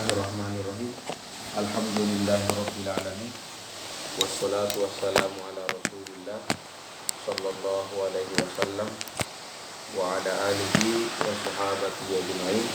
Bismillahirrahmanirrahim. Alhamdulillahirabbil alamin. Wassalatu wassalamu ala Rasulillah sallallahu alaihi wasallam wa ala alihi wa sahabatihi ajma'in.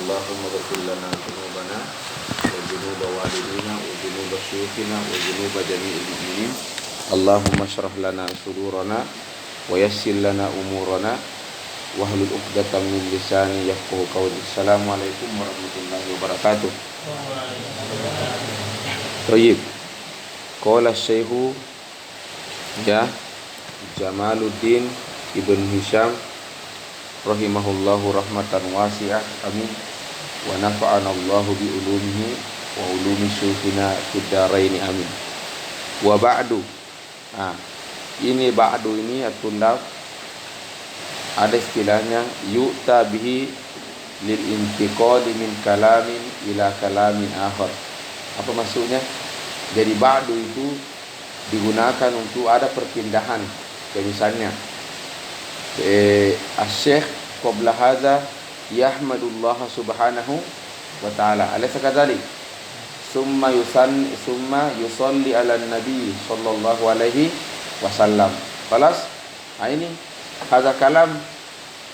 Allahumma ighfir lana dzunubana wa dzunuba walidina wa dzunuba syuyukhina wa dzunuba jami'il mu'minin. Allahumma shrah lana sudurana wa yassir lana umurana wahlul 'uqdatam min lisani yafqahu qawli. Assalamualaikum warahmatullahi wabarakatuh. Tayyib. Qala Syekh Jamaluddin Ibn Hisham rahimahullahu rahmatan wasi'ah. Amin. Wa nafa'ana Allahu bi ulumihi wa ulumi syuyukhina fid dharain. Amin. Wa ba'du. Ini ba'du ini atundaf ada istilahnya yu'ta bihi lil intiqali min kalamin ila kalamin akhar. Apa maksudnya? Jadi ba'du itu digunakan untuk ada perpindahan. Kayak misalnya Asy-Syaikh qabla hadza yahmadullah subhanahu wa ta'ala. Alaysa kadzalik? Summa yusalli ala nabi sallallahu alaihi wasallam. Khalas? Ini hadza kalam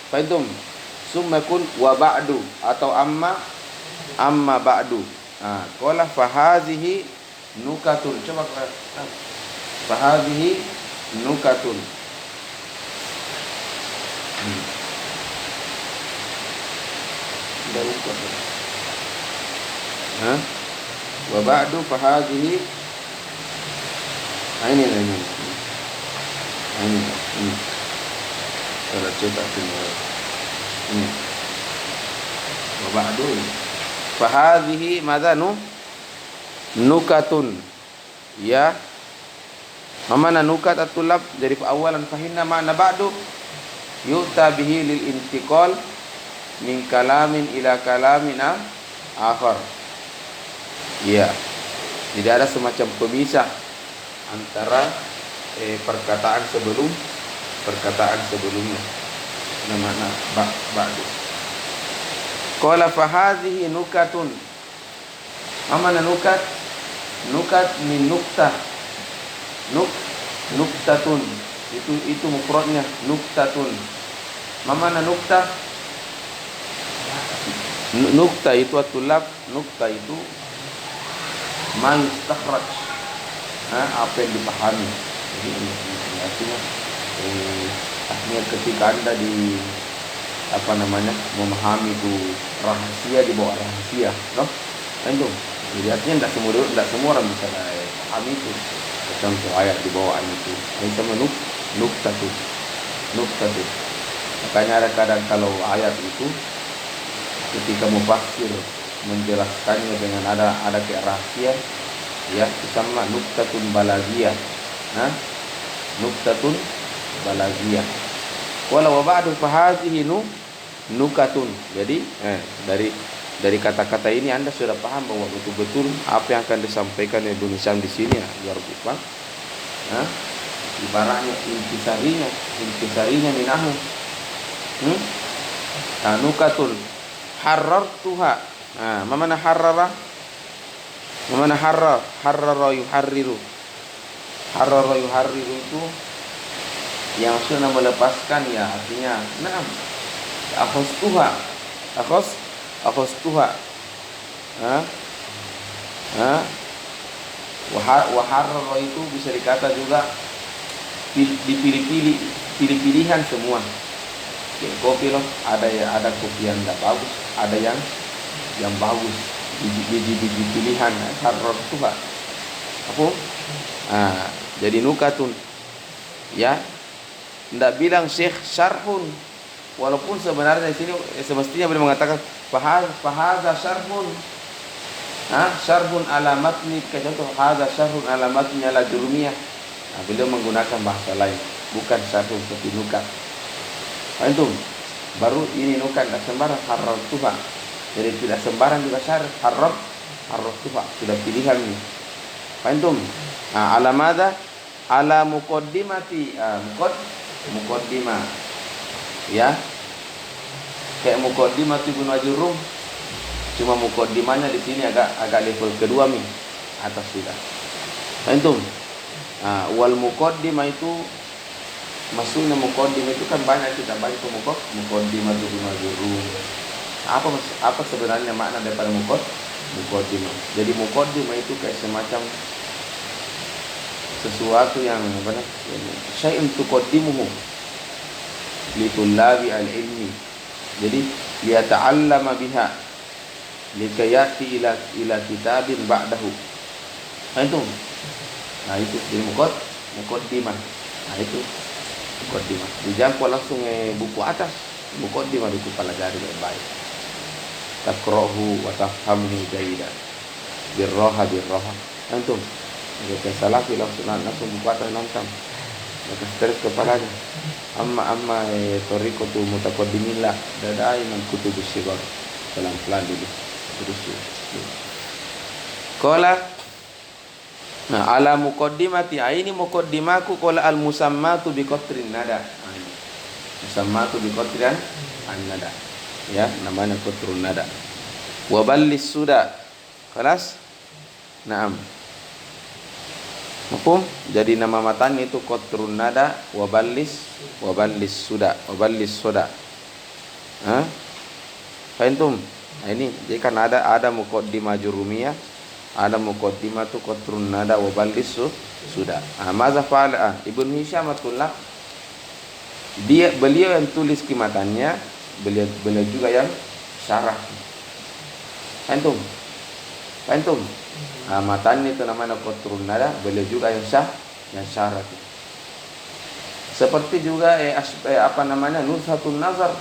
faitum. Summa kun wa ba'du atau amma ba'du. Qala fa hadhihi nukatun. Coba fa hadhihi nukatun. Sudah ukur. Wa ba'du fa hadhihi. Ini. Kalau cetak ini wa ba'du fa hadhihi madza nukatun ya. Mana nukat at-tulab? Jadi awalan fahinna ma'na ba'du yu'ta bihi lil intiqal min kalamin ila kalamin akhar. Ya. Jadi ada semacam pemisah antara perkataan sebelumnya. Namanya ba'du. Qala fa hadhihi nukatun. Mana nukat? Nukat min nuktah. Nuktatun. Itu mufradnya nuktatun. Mana nuktah? Nukta itu atulab, nukta itu ma yustakhraj. Apa yang dipahami. Jadi artinya artinya ketika Anda memahami itu rahasia di bawah rahasia, no? Itu. Jadi artinya tidak semua orang bisa pahami itu. Contoh ayat di bawah itu. Ini sama nukta tu. Makanya ada kadang kalau ayat itu ketika mufasir menjelaskannya dengan ada kayak rahasia, ya, sama nuktatun balagiyah. Nuktatun balagiyah. Wala wa ba'du fa hadhihi nukatun. Jadi dari kata-kata ini Anda sudah paham bahwa betul-betul apa yang akan disampaikan oleh Ibnu Hisham di sini luar biasa. Ibaratnya intisarinya minahu. Nukatun harrartuha. Mana harrara? Mana harrara yuharriru. Harrara yuharriru itu yang sudah melepaskan, ya, artinya akhastuha. Wa harrara itu bisa dikata juga pilih-pilihan semua. Kayak kopi loh, ada kopi yang enggak bagus, ada yang bagus. Biji pilihan harrartuha. Apa? Jadi nukatun. Ya. Tidak bilang Syekh syarhun, walaupun sebenarnya di sini semestinya boleh mengatakan fahadza syarhun. Syarhun ala matni, contoh hadza syarhun ala matni ala jurmiyah. Beliau menggunakan bahasa lain, bukan syarhun seperti nukat. Itu baru ini nukat tidak sembarang harrartuha. Jadi tidak sembarang juga syarh harrartuha, sudah pilihan ini. Antum ala madza ala muqaddimati muqaddimah, ya, kayak muqaddimah Ibnu Ajurrum Cuma muqaddimahnya di sini agak level kedua atas sudah. Antum. Wal muqaddimah itu maksudnya muqaddimah itu kan banyak kita baca muqaddimah Ibnu Majurrum. Apa sebenarnya makna daripada muqaddimah? Jadi muqaddimah itu kayak semacam sesuatu yang syai'un tuqaddimuhu li tullabi al-ilmi. Jadi liyata'allama biha likayati ila kitabin ba'dahu. Itu. Itu jadi muqaddimah. Itu muqaddimah. Dijangkau langsung buku atas. Muqaddimah itu pelajari baik-baik. Taqra'uhu wa tafhamuhu jayidan. Birraha. Antum. Kita salafi langsung buku atas nonton. Maka stres kepalanya. Amma tariqatu mutaqaddimin la daiman kutubus sigar. Pelan-pelan dulu. Terus. Qala ala muqaddimati ini muqaddimaku qala al musammatu bi qatrin nada. Musammatu bi qatrin an-nada. Ya, namanya qatrun nada. Wa ballis suda. Kelas? Naam. Mafhum? Jadi nama matanya itu qatrun nada wa ballis suda. Fahim? Ini jadi kan ada muqaddimah jurumiyah, ada muqaddimah tu qatrun nada wa ballis suda. Maza fa'ala Ibnu Hisham atullah beliau yang tulis kimatannya, beliau juga yang syarah. Fahim? Matanya itu namanya qatrun nada, beliau juga yang syarah. Seperti juga Nuzhatun Nazar,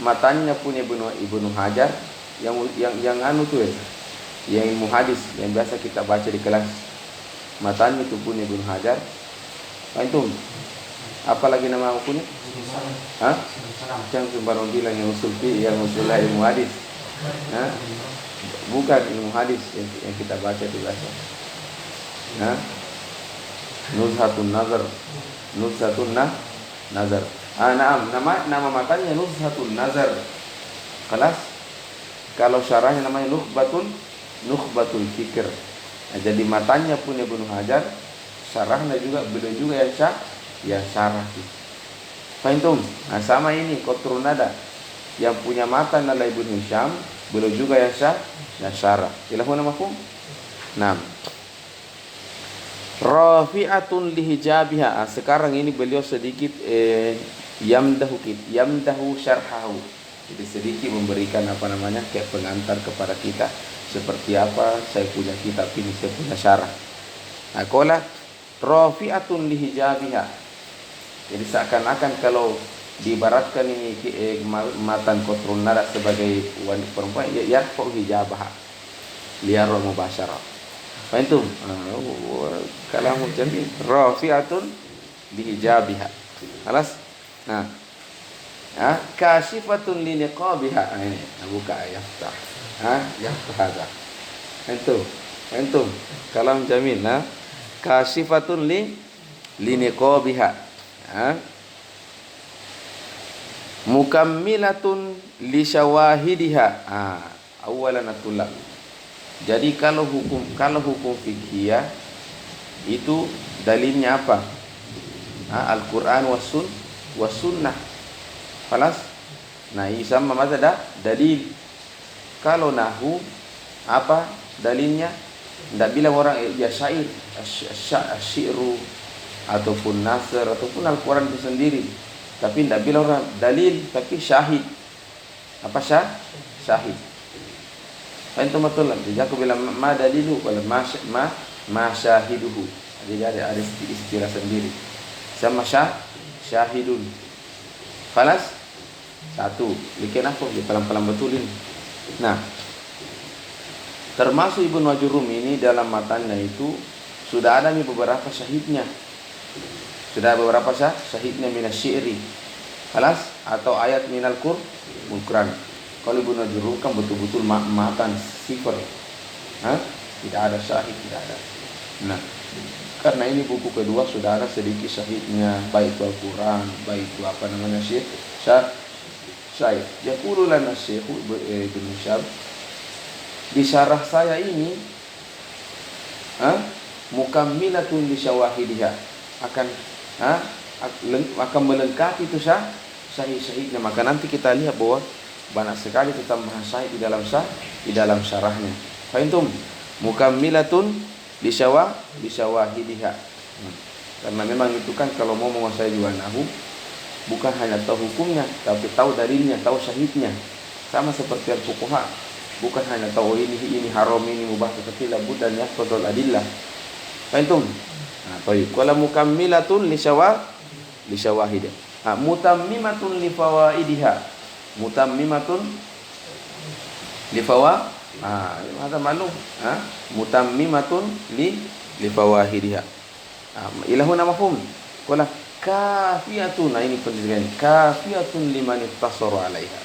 matanya punya Ibnu Hajar yang anu tuh yang ilmu hadis yang biasa kita baca di kelas. Matanya itu punya Ibnu Hajar. Antum apalagi nama punya? Jangan sembarang bilang yang usul ilmu hadis. Bukan ilmu hadis yang kita baca di biasa. Nuzhatun Nazar. Nama matanya Nuzhatun Nazar. Kelas. Kalau syarahnya namanya Nukhbatul Fikr. Jadi matanya punya Ibnu Hajar, syarahnya juga beliau juga yang syarah. Fahim? Sama ini qatrun nada. Yang punya matan adalah Ibnu Hisham, beliau juga yang syarah. Ilahuna mafhum? Naam. Rafi'atun lihijabiha. Sekarang ini beliau sedikit yamdahu syarhahu. Jadi sedikit memberikan kayak pengantar kepada kita seperti apa saya punya kitab ini, saya punya syarah. Qala rafi'atun lihijabiha. Jadi seakan-akan kalau diibaratkan ini matan qatrun nada sebagai wanita perempuan, yarfa'u hijabaha liyara mubasyarah. Fahim? Kalamu jamil. Rafi'atun bihijabiha. Alas. Kashifatun li niqabiha. Ini buka yaftah. Yaftah. Antum. Kalam jamil. Kashifatun li niqabiha. Mukammilatun li syawahidiha. Awalan atullah. Jadi kalau hukum fikih itu dalilnya apa? Al-Quran was sunnah. Falas. Sama masa dalil. Kalau nahu apa dalilnya? Tidak bilang orang ya syair, syiru ataupun nasr ataupun Al-Quran itu sendiri. Tapi tidak bilang orang dalil, tapi syahid. Apa syahid? Antum betul. Jadi aku bilang ma dalilu wala ma syahiduhu. Jadi ada istilah sendiri. Sama syahidun. Falas satu. Bikin apa? Dia pelan-pelan betulin. Termasuk Ibnu Majurrum ini dalam matanya itu sudah ada beberapa syahidnya. Sudah beberapa syahidnya minas syi'ri. Falas atau ayat minal Qur'an. Kalau Ibnu Majurrum kan betul-betul matan sifar. Tidak ada syahid, tidak ada. Karena ini buku kedua sudah ada sedikit syahidnya, baik itu Al-Quran, baik itu syahid. Yaqulu lana Syekh Ibnu Syab, di syarah saya ini mukammilatun li syawahidiha, akan akan melengkapi itu sahih-sahihnya. Maka nanti kita lihat bahwa banyak sekali tambahan sahih di dalam syarahnya. Fahimtum? Mukammilatun li syawahidiha. Karena memang itu kan kalau mau menguasai dua nahwu, bukan hanya tahu hukumnya, tapi tahu dalilnya, tahu syahidnya. Sama seperti al-fuqaha, bukan hanya tahu ini haram, ini mubah, tetapi labud dan yaqtadul adillah. Fahimtum? Baik. Qala mukammilatun li syawahid. Mutammimatun li fawaidiha. Mutammimatun li fawa. Ada maklum. Mutammimatun li fawaidiha. Ilahuna mafhum. Qala kafiyatun. Ini pendidikan. Kafiyatun liman ittasara 'alaiha.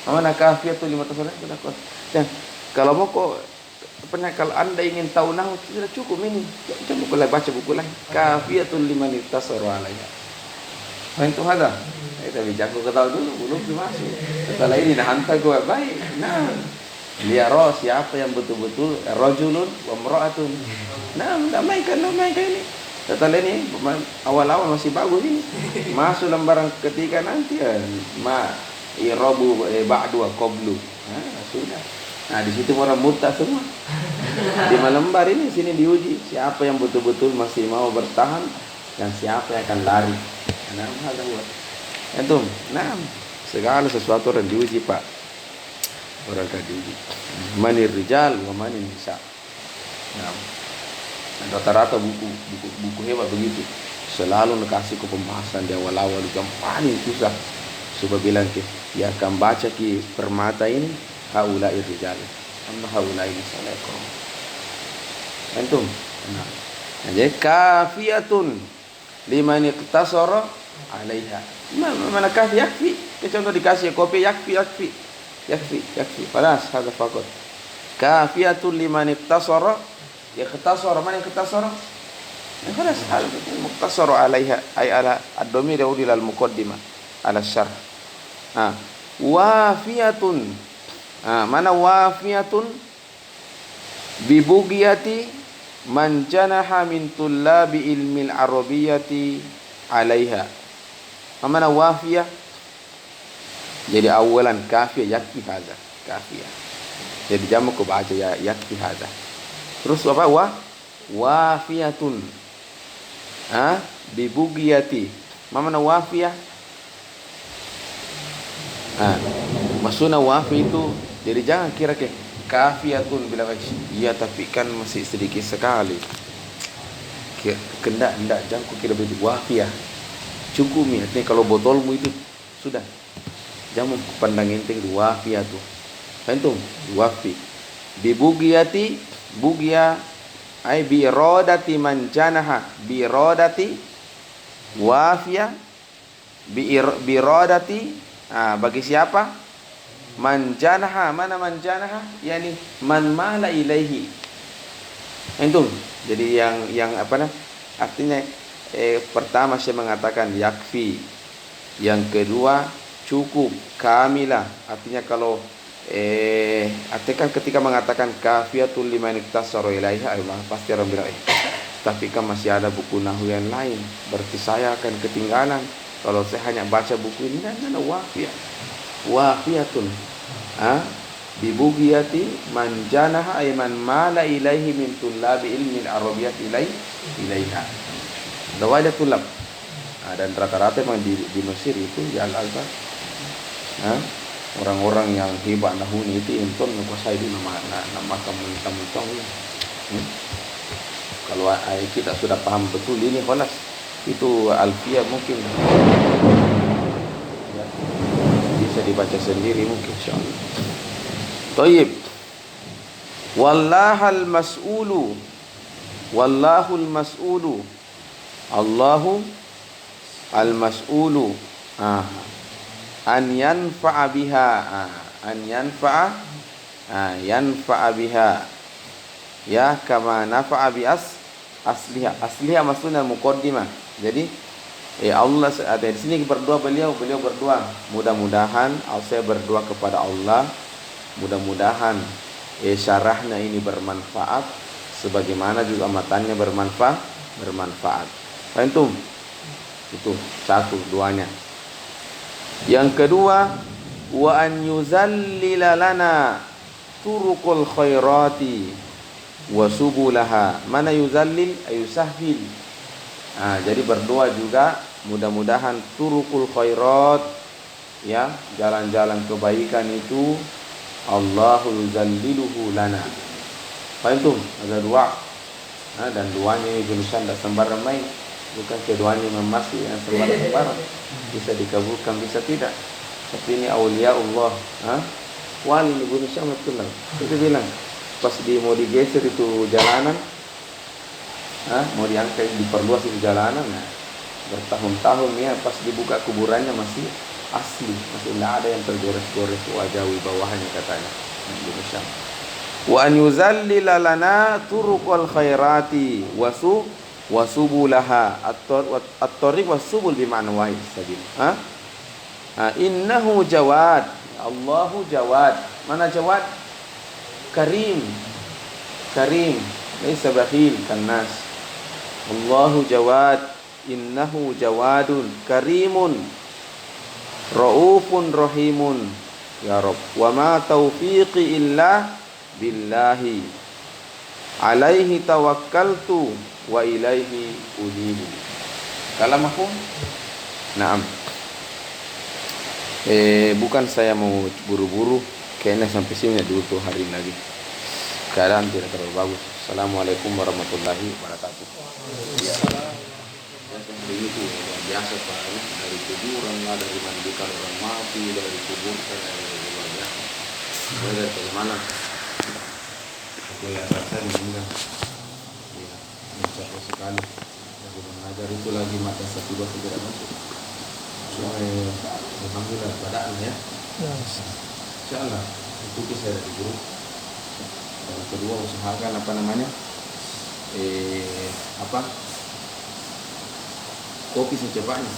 Mana kafiyatun liman ittasara 'alaiha? Dan kalau mau kalau Anda ingin tahu nahwu sudah cukup ini. Coba baca buku lain. Kafiyatul liman ittasara 'alaiha. Itu ada. Kita bicara tahu dulu belum masuk. Setelah ini nah hantar gua baik. Nah, lihat siapa yang betul-betul rajulun wa imra'atun. Nah, damaikan ini. Setelah ini awal-awal masih bagus ini. Masuk lembaran ketiga nanti irabu ba'du wa qablu. Sudah. Nah, di situ orang murtad semua. Di lembar ini sini diuji siapa yang betul-betul masih mau bertahan dan siapa yang akan lari. Nah, ada buat. Antum, segala sesuatu orang diuji, Pak. Orang akan diuji. Manir rijal wa manir nisa. Nah, rata-rata buku hebat begitu. Selalu kasih ke pembahasan di awal-awal yang paling susah. Sebab bilang ya akan baca permata ini haulai rijal amma haulai nisaikum. Antum. Nah, jadi kafiyatun liman iqtasara 'alaiha. Mana kafi yakfi? Contoh dikasih kopi yakfi. Panas hada faqat. Kafiyatun liman iqtasara. Mana iqtasara? Panas hal muqtasara 'alaiha ay ala ad-dhamir yaudi lil muqaddimah ala syarh. Wafiyatun. Mana wafiyatun bibugiyati man janaha min tullabi ilmil arabiyyati 'alaiha. Mana wafiyah? Jadi awalan kafiyah yakfi hadza. Kafiyah. Jadi jamak ko baca ya yakfi hadza. Terus apa? Wafiyatun. Bibugiyati. Mana wafiyah? Maksudnya wafi itu, jadi jangan kira kafiyatun bilang iya tapi kan masih sedikit sekali. Kendak jangan kira begitu. Wafiyah cukup ya. Nih kalau botolmu itu sudah. Jangan pandang enteng wafiyah tuh. Antum wafi. Bibugiyati bugia ai bi iradati man janaha bi iradati wafiyah bi iradati. Bagi siapa? Manjanaha. Mana manjanaha? Yani man mala ilaihi. Antum. Jadi yang apa nah? Artinya pertama saya mengatakan yakfi. Yang kedua cukup, kamilah. Artinya kalau artinya ketika mengatakan kafiyatul liman iktasara ilaiha, pasti orang bilang tapi kan masih ada buku nahwu yang lain. Berarti saya akan ketinggalan. Kalau saya hanya baca buku ini dan ada wafiyatun bibugiyati man janaha ay man mala ilaihi min tullabi ilmi al-arabiyyah ilaiha. Dawai tulab. Dan rata-rata memang di Mesir itu ya al-alba. Orang-orang yang hebat nahwu itu inton menguasai di nama kamu-kamu. Kalau kita sudah paham betul ini khalas. Itu alfiyah mungkin ya, bisa dibaca sendiri mungkin insyaallah. Thayyib. Wallahul mas'ulu. Allahu al-mas'ulu. An yanfa'a biha. Yanfa'a biha. Ya kama nafa'a bi asliha maksudnya muqaddimah. Jadi Allah ada di sini beliau berdoa. Mudah-mudahan saya berdoa kepada Allah. Mudah-mudahan syarahnya ini bermanfaat, sebagaimana juga matanya bermanfaat. Paham? Itu satu duanya. Yang kedua, wa an yuzallila lana turuqul khairati wa subulaha. Mana yuzallil? Ayusahhil. Jadi berdoa juga mudah-mudahan turuqul khairat, ya, jalan-jalan kebaikan itu Allahu yuzalliluhu lana. Paham? Ada dua. Dan doanya ini tulisan tidak sembarang main. Bukan keduanya memasi yang sembarang-sembarang. Bisa dikabulkan, bisa tidak. Tapi ini awliya Allah. Wali ini Ibnu Syam betul lah. Itu bilang pas mau digeser itu jalanan, mau diangkat, diperluas itu jalanan, bertahun-tahun ya, pas dibuka kuburannya masih asli, masih tidak ada yang tergores-gores wajah wibawahnya katanya Ibnu Syam. Wa an yuzallila lana turuqal khairati wasubulaha. At-tariq wasubul bima'na wahid sabil. Innahu jawad. Allahu jawad. Mana jawad? Karim. Laisa bakhil kannas. Allahu jawad. Innahu jawadun karimun raufun rahimun. Ya Rabb. Wa ma taufiqi illa billahi. Alaihi tawakkaltu wa ilaihi unibu. Kalam aku? Naam. Bukan saya mau buru-buru, kayaknya sampai sini dulu tuh hari ini lagi. Keadaan tidak terlalu bagus. Assalamualaikum warahmatullahi wabarakatuh. Ya. Seperti itu biasa Pak, dari kuburan lah, dari mandikan orang mati, dari kubur dari luar biasa. Dari mana? Aku lihat saya meninggal. Ya, mencapai sekali. Aku mengajar itu lagi mata satu dua tidak masuk. Alhamdulillah padaan ya. Insyaallah ikuti saya dari guru. Yang kedua usahakan kopi secepatnya.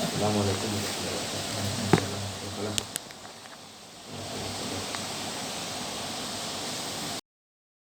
Assalamualaikum warahmatullahi wabarakatuh.